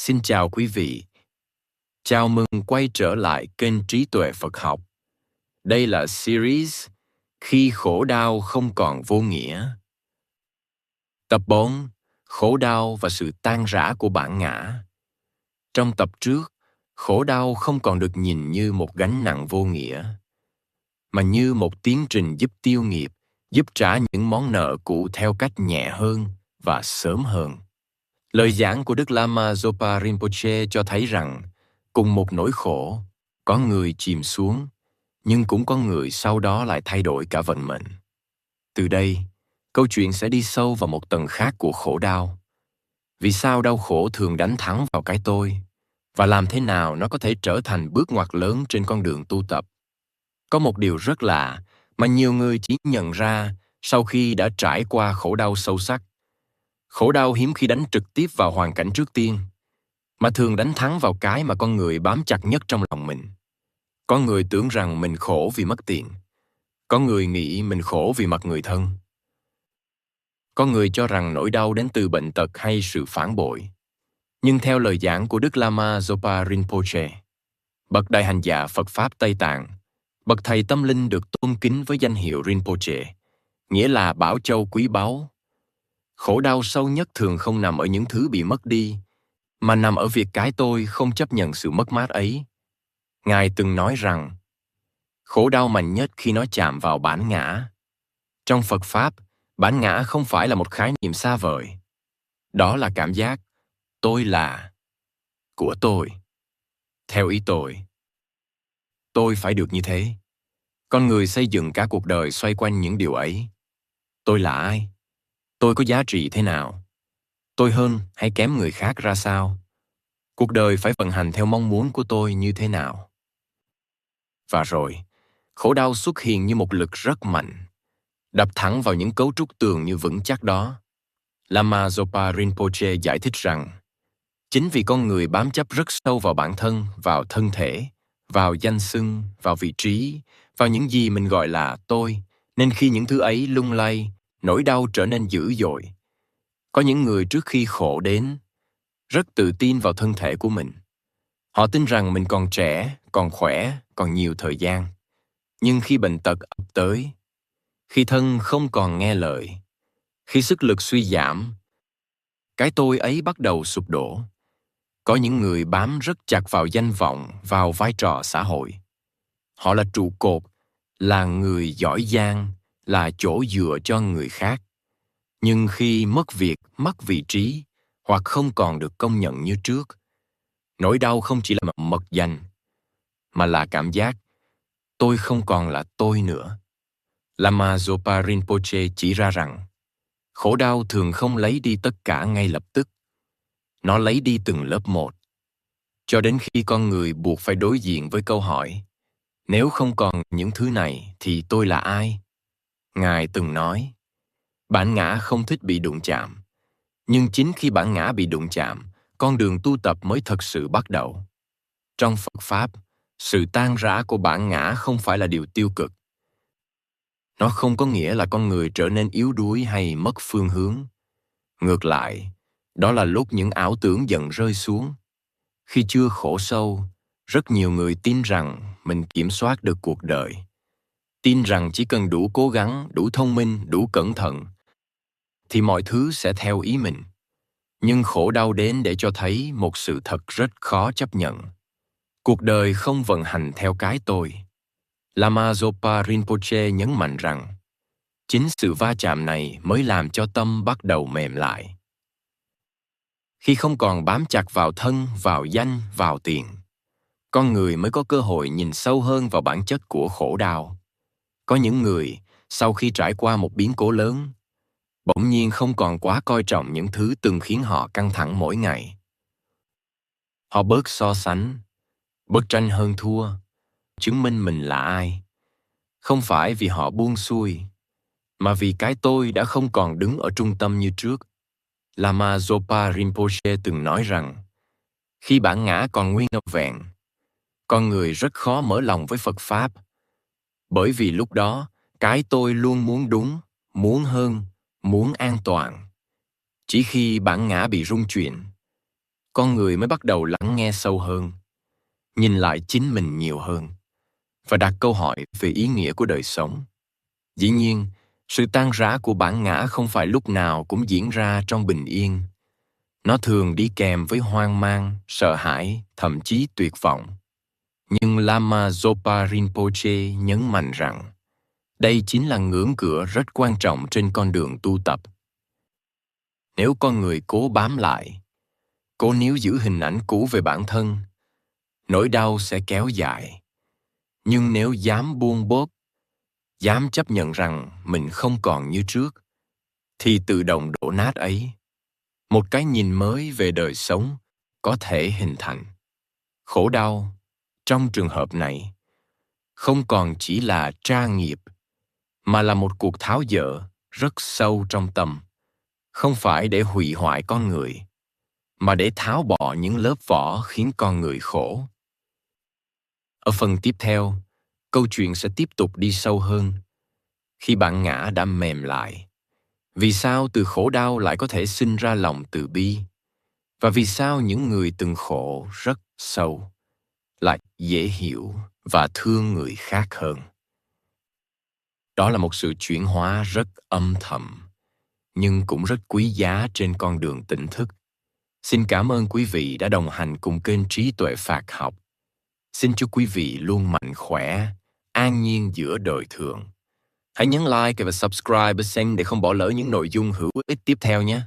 Xin chào quý vị. Chào mừng quay trở lại kênh Trí Tuệ Phật Học. Đây là series Khi khổ đau không còn vô nghĩa. Tập 4. Khổ đau và sự tan rã của bản ngã. Trong tập trước, khổ đau không còn được nhìn như một gánh nặng vô nghĩa, mà như một tiến trình giúp tiêu nghiệp, giúp trả những món nợ cũ theo cách nhẹ hơn và sớm hơn. Lời giảng của Đức Lama Zopa Rinpoche cho thấy rằng cùng một nỗi khổ, có người chìm xuống, nhưng cũng có người sau đó lại thay đổi cả vận mệnh. Từ đây, câu chuyện sẽ đi sâu vào một tầng khác của khổ đau. Vì sao đau khổ thường đánh thắng vào cái tôi? Và làm thế nào nó có thể trở thành bước ngoặt lớn trên con đường tu tập? Có một điều rất lạ mà nhiều người chỉ nhận ra sau khi đã trải qua khổ đau sâu sắc. Khổ đau hiếm khi đánh trực tiếp vào hoàn cảnh trước tiên, mà thường đánh thắng vào cái mà con người bám chặt nhất trong lòng mình. Có người tưởng rằng mình khổ vì mất tiền. Có người nghĩ mình khổ vì mặt người thân. Có người cho rằng nỗi đau đến từ bệnh tật hay sự phản bội. Nhưng theo lời giảng của Đức Lama Zopa Rinpoche, bậc đại hành giả Phật Pháp Tây Tạng, bậc thầy tâm linh được tôn kính với danh hiệu Rinpoche, nghĩa là bảo châu quý báu. Khổ đau sâu nhất thường không nằm ở những thứ bị mất đi, mà nằm ở việc cái tôi không chấp nhận sự mất mát ấy. Ngài từng nói rằng, khổ đau mạnh nhất khi nó chạm vào bản ngã. Trong Phật Pháp, bản ngã không phải là một khái niệm xa vời. Đó là cảm giác tôi là, của tôi, theo ý tôi phải được như thế. Con người xây dựng cả cuộc đời xoay quanh những điều ấy. Tôi là ai? Tôi có giá trị thế nào? Tôi hơn hay kém người khác ra sao? Cuộc đời phải vận hành theo mong muốn của tôi như thế nào? Và rồi, khổ đau xuất hiện như một lực rất mạnh, đập thẳng vào những cấu trúc tường như vững chắc đó. Lama Zopa Rinpoche giải thích rằng, chính vì con người bám chấp rất sâu vào bản thân, vào thân thể, vào danh xưng, vào vị trí, vào những gì mình gọi là tôi, nên khi những thứ ấy lung lay, nỗi đau trở nên dữ dội. Có những người trước khi khổ đến, rất tự tin vào thân thể của mình. Họ tin rằng mình còn trẻ, còn khỏe, còn nhiều thời gian. Nhưng khi bệnh tật ập tới, khi thân không còn nghe lời, khi sức lực suy giảm, cái tôi ấy bắt đầu sụp đổ. Có những người bám rất chặt vào danh vọng, vào vai trò xã hội. Họ là trụ cột, là người giỏi giang, là chỗ dựa cho người khác. Nhưng khi mất việc, mất vị trí, hoặc không còn được công nhận như trước, nỗi đau không chỉ là mật danh, mà là cảm giác tôi không còn là tôi nữa. Lama Zopa Rinpoche chỉ ra rằng, khổ đau thường không lấy đi tất cả ngay lập tức. Nó lấy đi từng lớp một, cho đến khi con người buộc phải đối diện với câu hỏi, nếu không còn những thứ này thì tôi là ai? Ngài từng nói, bản ngã không thích bị đụng chạm, nhưng chính khi bản ngã bị đụng chạm, con đường tu tập mới thật sự bắt đầu. Trong Phật Pháp, sự tan rã của bản ngã không phải là điều tiêu cực. Nó không có nghĩa là con người trở nên yếu đuối hay mất phương hướng. Ngược lại, đó là lúc những ảo tưởng dần rơi xuống. Khi chưa khổ sâu, rất nhiều người tin rằng mình kiểm soát được cuộc đời. Tin rằng chỉ cần đủ cố gắng, đủ thông minh, đủ cẩn thận, thì mọi thứ sẽ theo ý mình. Nhưng khổ đau đến để cho thấy một sự thật rất khó chấp nhận. Cuộc đời không vận hành theo cái tôi. Lama Zopa Rinpoche nhấn mạnh rằng, chính sự va chạm này mới làm cho tâm bắt đầu mềm lại. Khi không còn bám chặt vào thân, vào danh, vào tiền, con người mới có cơ hội nhìn sâu hơn vào bản chất của khổ đau. Có những người, sau khi trải qua một biến cố lớn, bỗng nhiên không còn quá coi trọng những thứ từng khiến họ căng thẳng mỗi ngày. Họ bớt so sánh, bớt tranh hơn thua, chứng minh mình là ai. Không phải vì họ buông xuôi, mà vì cái tôi đã không còn đứng ở trung tâm như trước. Lama Zopa Rinpoche từng nói rằng, khi bản ngã còn nguyên vẹn, con người rất khó mở lòng với Phật Pháp. Bởi vì lúc đó, cái tôi luôn muốn đúng, muốn hơn, muốn an toàn. Chỉ khi bản ngã bị rung chuyển, con người mới bắt đầu lắng nghe sâu hơn, nhìn lại chính mình nhiều hơn và đặt câu hỏi về ý nghĩa của đời sống. Dĩ nhiên, sự tan rã của bản ngã không phải lúc nào cũng diễn ra trong bình yên. Nó thường đi kèm với hoang mang, sợ hãi, thậm chí tuyệt vọng. Nhưng Lama Zopa Rinpoche nhấn mạnh rằng đây chính là ngưỡng cửa rất quan trọng trên con đường tu tập. Nếu con người cố bám lại, cố níu giữ hình ảnh cũ về bản thân, nỗi đau sẽ kéo dài. Nhưng nếu dám buông bớt, dám chấp nhận rằng mình không còn như trước, thì tự động đổ nát ấy. Một cái nhìn mới về đời sống có thể hình thành. Khổ đau, trong trường hợp này, không còn chỉ là tra nghiệp, mà là một cuộc tháo dỡ rất sâu trong tâm. Không phải để hủy hoại con người, mà để tháo bỏ những lớp vỏ khiến con người khổ. Ở phần tiếp theo, câu chuyện sẽ tiếp tục đi sâu hơn. Khi bản ngã đã mềm lại, vì sao từ khổ đau lại có thể sinh ra lòng từ bi? Và vì sao những người từng khổ rất sâu lại dễ hiểu và thương người khác hơn? Đó là một sự chuyển hóa rất âm thầm, nhưng cũng rất quý giá trên con đường tỉnh thức. Xin cảm ơn quý vị đã đồng hành cùng kênh Trí Tuệ Phạt Học. Xin chúc quý vị luôn mạnh khỏe, an nhiên giữa đời thường. Hãy nhấn like và subscribe xem để không bỏ lỡ những nội dung hữu ích tiếp theo nhé.